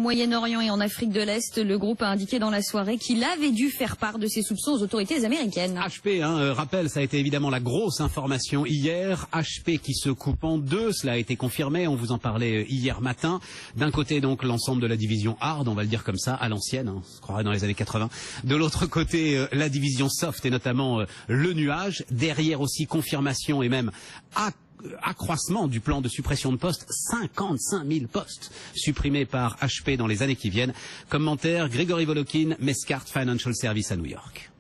Moyen-Orient et en Afrique de l'Est. Le groupe a indiqué dans la soirée qu'il avait dû faire part de ses soupçons aux autorités américaines. HP, rappel, ça a été évidemment la grosse information hier. HP qui se coupe en deux, cela a été confirmé, on vous en parlait hier matin. D'un côté donc l'ensemble de la division hard, on va le dire comme ça, à l'ancienne, on se croirait dans les années 80. De l'autre côté la division soft et notamment le nuage. Derrière aussi confirmation et même accroissement du plan de suppression de postes, 55 000 postes supprimés par HP dans les années qui viennent. Commentaire, Grégory Volokin, Mescart Financial Service à New York.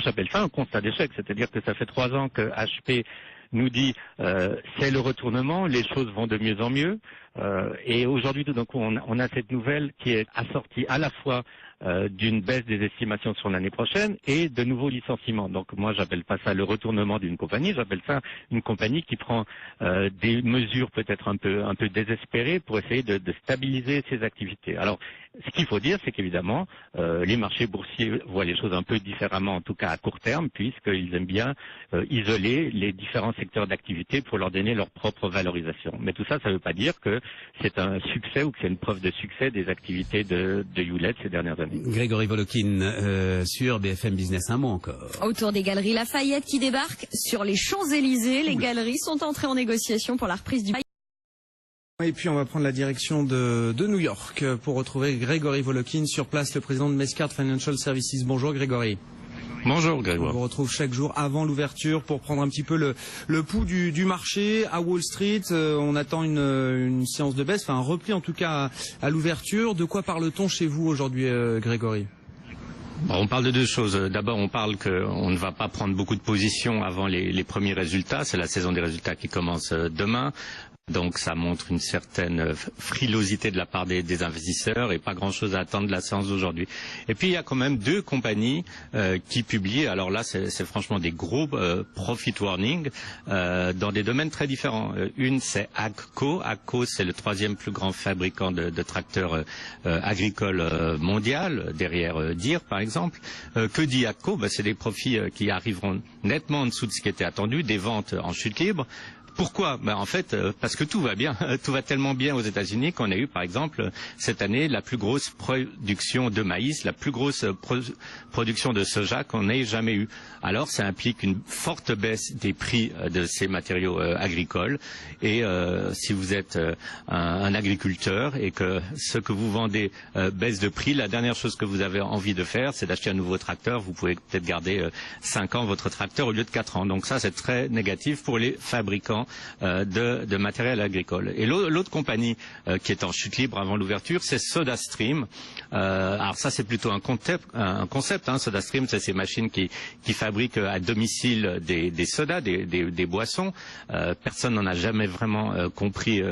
J'appelle ça un constat d'échec, c'est-à-dire que ça fait 3 ans que HP nous dit c'est le retournement, les choses vont de mieux en mieux. Et aujourd'hui, tout d'un coup, on a cette nouvelle qui est assortie à la fois d'une baisse des estimations sur l'année prochaine et de nouveaux licenciements. Donc moi, j'appelle pas ça le retournement d'une compagnie, j'appelle ça une compagnie qui prend des mesures peut-être un peu désespérées pour essayer de stabiliser ses activités. Alors, ce qu'il faut dire, c'est qu'évidemment, les marchés boursiers voient les choses un peu différemment, en tout cas à court terme, puisqu'ils aiment bien isoler les différents secteurs d'activité pour leur donner leur propre valorisation. Mais tout ça, ça ne veut pas dire que c'est un succès ou que c'est une preuve de succès des activités de Hewlett ces dernières années. Grégory Volokin sur BFM Business, un mot encore. Autour des galeries Lafayette qui débarquent sur les Champs-Élysées, les galeries sont entrées en négociation pour la reprise du... Et puis on va prendre la direction de New York pour retrouver Grégory Volokin sur place, le président de Mescart Financial Services. Bonjour Grégory. Bonjour Grégory. On vous retrouve chaque jour avant l'ouverture pour prendre un petit peu le pouls du marché à Wall Street. On attend une séance de baisse, enfin un repli en tout cas à l'ouverture. De quoi parle-t-on chez vous aujourd'hui Grégory ? On parle de deux choses. D'abord, on parle qu'on ne va pas prendre beaucoup de positions avant les premiers résultats. C'est la saison des résultats qui commence demain. Donc ça montre une certaine frilosité de la part des investisseurs et pas grand-chose à attendre de la séance d'aujourd'hui. Et puis il y a quand même 2 compagnies qui publient, alors là c'est franchement des gros profit warning dans des domaines très différents. Une c'est AGCO. AGCO c'est le 3e plus grand fabricant de tracteurs agricoles mondial, derrière Deere par exemple. Que dit AGCO? C'est des profits qui arriveront nettement en dessous de ce qui était attendu, des ventes en chute libre. Pourquoi? En fait, parce que tout va bien. Tout va tellement bien aux États-Unis qu'on a eu, par exemple, cette année, la plus grosse production de maïs, la plus grosse production de soja qu'on ait jamais eue. Alors, ça implique une forte baisse des prix de ces matériaux agricoles. Et si vous êtes un agriculteur et que ce que vous vendez baisse de prix, la dernière chose que vous avez envie de faire, c'est d'acheter un nouveau tracteur. Vous pouvez peut-être garder 5 ans votre tracteur au lieu de 4 ans. Donc ça, c'est très négatif pour les fabricants de matériel agricole. Et l'autre compagnie qui est en chute libre avant l'ouverture, c'est SodaStream. Alors ça, c'est plutôt un concept. SodaStream, c'est ces machines qui fabriquent à domicile des sodas, des boissons. Personne n'en a jamais vraiment compris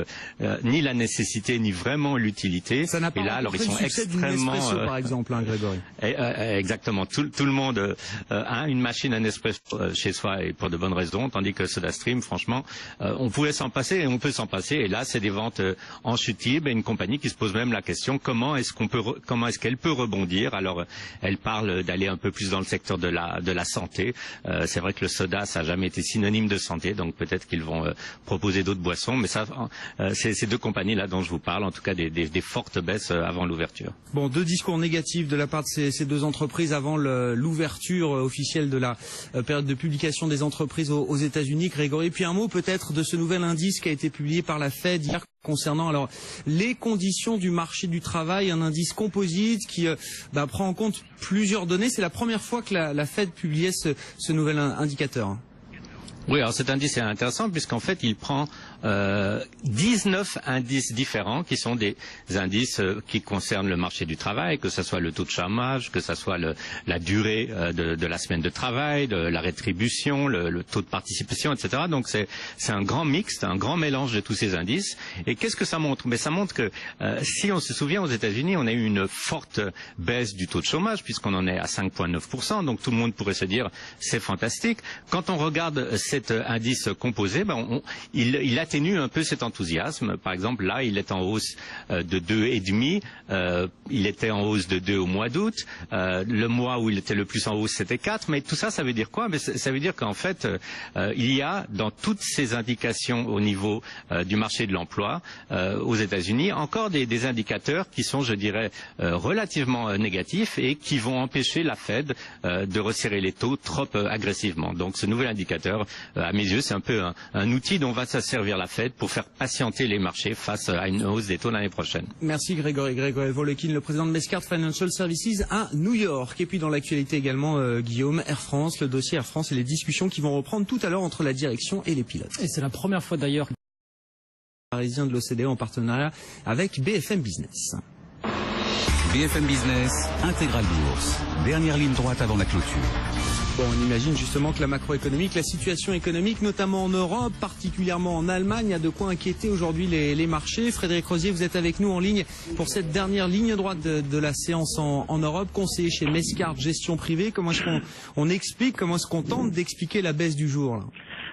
ni la nécessité ni vraiment l'utilité. Ça n'a pas ils sont extrêmement Nespresso, par exemple, Grégory. Exactement. Tout le monde a une machine à Nespresso chez soi et pour de bonnes raisons, tandis que SodaStream, franchement, on pouvait s'en passer et on peut s'en passer. Et là, c'est des ventes en chute libre et une compagnie qui se pose même la question comment est-ce qu'elle peut rebondir. Alors, elle parle d'aller un peu plus dans le secteur de la santé. C'est vrai que le soda, ça n'a jamais été synonyme de santé, donc peut-être qu'ils vont proposer d'autres boissons. Mais ça, c'est ces 2 compagnies-là dont je vous parle, en tout cas des fortes baisses avant l'ouverture. Bon, 2 discours négatifs de la part de ces 2 entreprises avant l'ouverture officielle de la période de publication des entreprises aux États-Unis. Grégory, puis un mot peut-être de ce nouvel indice qui a été publié par la Fed hier concernant alors les conditions du marché du travail, un indice composite qui prend en compte plusieurs données. C'est la première fois que la Fed publiait ce nouvel indicateur. Oui, alors cet indice est intéressant puisqu'en fait il prend 19 indices différents qui sont des indices qui concernent le marché du travail, que ce soit le taux de chômage, que ce soit la durée de la semaine de travail, de la rétribution, le taux de participation, etc. Donc c'est un grand mixte, un grand mélange de tous ces indices. Et qu'est-ce que ça montre? Mais ça montre que si on se souvient, aux États-Unis, on a eu une forte baisse du taux de chômage puisqu'on en est à 5,9%. Donc tout le monde pourrait se dire c'est fantastique. Quand on regarde cet indice composé, il atténue un peu cet enthousiasme. Par exemple, là, il est en hausse de 2,5. Il était en hausse de 2 au mois d'août. Le mois où il était le plus en hausse, c'était 4. Mais tout ça, ça veut dire quoi? Mais ça veut dire qu'en fait, il y a dans toutes ces indications au niveau du marché de l'emploi aux États-Unis encore des indicateurs qui sont, je dirais, relativement négatifs et qui vont empêcher la Fed de resserrer les taux trop agressivement. Donc ce nouvel indicateur, à mes yeux, c'est un peu un outil dont va se servir la Fed pour faire patienter les marchés face à une hausse des taux l'année prochaine. Merci Grégory Volekin, le président de Mescart Financial Services à New York. Et puis dans l'actualité également, Guillaume, Air France, le dossier Air France et les discussions qui vont reprendre tout à l'heure entre la direction et les pilotes. Et c'est la première fois d'ailleurs Parisien de l'OCDE en partenariat avec BFM Business. BFM Business, Intégral Bourse. Dernière ligne droite avant la clôture. Bon, on imagine justement que la macroéconomique, la situation économique, notamment en Europe, particulièrement en Allemagne, a de quoi inquiéter aujourd'hui les marchés. Frédéric Rosier, vous êtes avec nous en ligne pour cette dernière ligne droite de la séance en Europe, conseiller chez Mescart Gestion Privée. Comment est-ce qu'on explique, comment est-ce qu'on tente d'expliquer la baisse du jour là?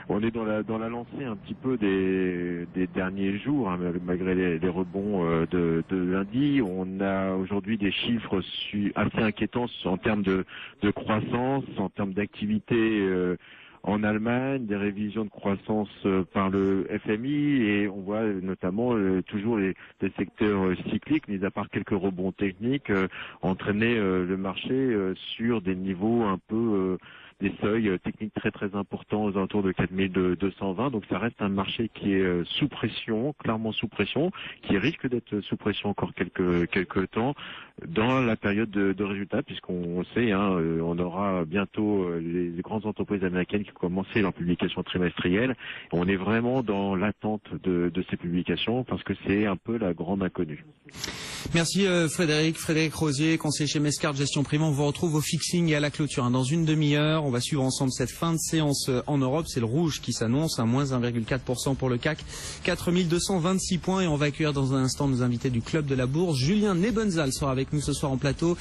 On est dans la lancée un petit peu des derniers jours, hein, malgré les rebonds de lundi. On a aujourd'hui des chiffres assez inquiétants en termes de croissance, en termes d'activité en Allemagne, des révisions de croissance par le FMI, et on voit notamment toujours des secteurs cycliques, mis à part quelques rebonds techniques, entraîner le marché sur des niveaux un peu des seuils techniques très très importants aux alentours de 4220. Donc ça reste un marché qui est sous pression, clairement sous pression, qui risque d'être sous pression encore quelques temps dans la période de résultats, puisqu'on sait, hein, on aura bientôt les grandes entreprises américaines qui ont commencé leur publication trimestrielle. On est vraiment dans l'attente de ces publications parce que c'est un peu la grande inconnue. Merci Frédéric Rosier, conseiller chez Mescart Gestion Privée. On vous retrouve au fixing et à la clôture. Dans une demi-heure, on va suivre ensemble cette fin de séance en Europe. C'est le rouge qui s'annonce, à moins 1,4% pour le CAC, 4226 points. Et on va accueillir dans un instant nos invités du Club de la Bourse. Julien Nebenzal sera avec nous ce soir en plateau.